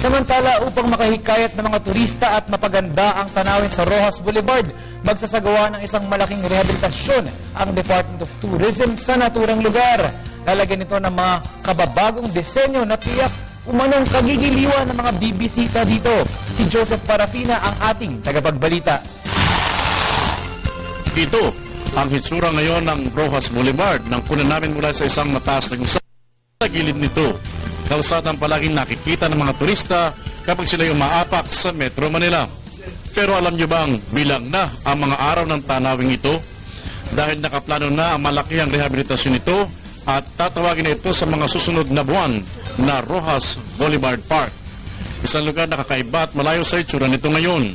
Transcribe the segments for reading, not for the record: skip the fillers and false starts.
Samantala, upang makahikayat ng mga turista at mapaganda ang tanawin sa Roxas Boulevard, magsasagawa ng isang malaking rehabilitasyon ang Department of Tourism sa naturang lugar. Lalagyan ito ng mga kababagong disenyo na tiyak umanong kagigiliwan ng mga bibisita dito. Si Joseph Parafina ang ating tagapagbalita. Ito ang hitsura ngayon ng Roxas Boulevard nang kunan namin mula sa isang mataas na gusap sa gilid nito. Kalsadang palaging nakikita ng mga turista kapag sila umaapak sa Metro Manila. Pero alam nyo bang bilang na ang mga araw ng tanawing ito? Dahil nakaplano na ang malakihang rehabilitasyon nito at tatawagin na ito sa mga susunod na buwan na Roxas Boulevard Park. Isang lugar na kakaiba at malayo sa itsura nito ngayon.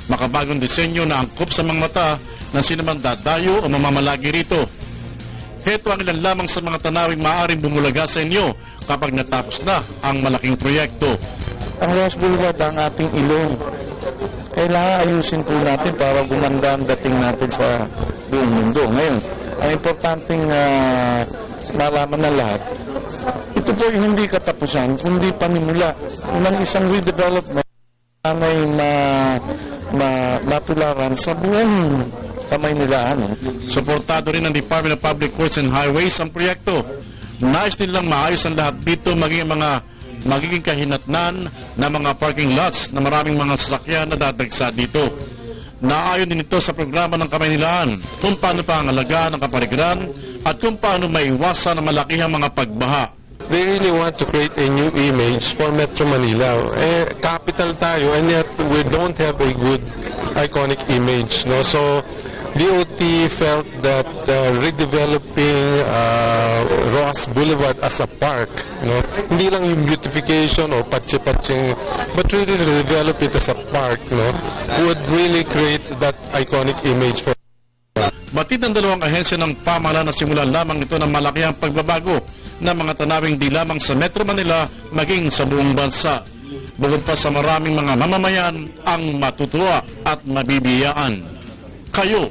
Makabagong disenyo na angkop sa mga mata ng sinumang dadayo o mamamalagi rito. Heto ang ilan lamang sa mga tanawing maaaring bumulaga sa inyo kapag natapos na ang malaking proyekto. Ang Roxas Boulevard ang ating ilong. Kailangan ayusin po natin para gumanda ang dating natin sa buong mundo. Ngayon, ang importanteng malaman ng lahat, ito po hindi katapusan, kundi panimula ng isang redevelopment na may matularan sa buong kamay nila. Suportado rin ng Department of Public Works and Highways ang proyekto. Nais nilang maayos ang lahat dito, magiging kahinatnan na mga parking lots na maraming mga sasakyan na dadagsa dito. Naayon din ito sa programa ng Kamaynilaan kung paano pangalagaan ang kapaligiran at kung paano maiwasan ang malakihang mga pagbaha. They really want to create a new image for Metro Manila. Capital tayo and yet we don't have a good iconic image. No? So DOT felt that redeveloping Roxas Boulevard as a park, no? Hindi lang yung beautification o patsi-patsing, but really redevelop it as a park, no? Would really create that iconic image for. Batid ng dalawang ahensya ng pamahalaan na simulan lamang ito ng malakihang pagbabago ng mga tanawing di lamang sa Metro Manila maging sa buong bansa. Bukod pa sa maraming mga mamamayan ang matutuwa at mabibiyaan. Kayo,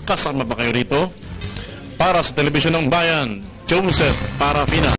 kasama ba kayo rito? Para sa Telebisyon ng Bayan, Joseph Parafina.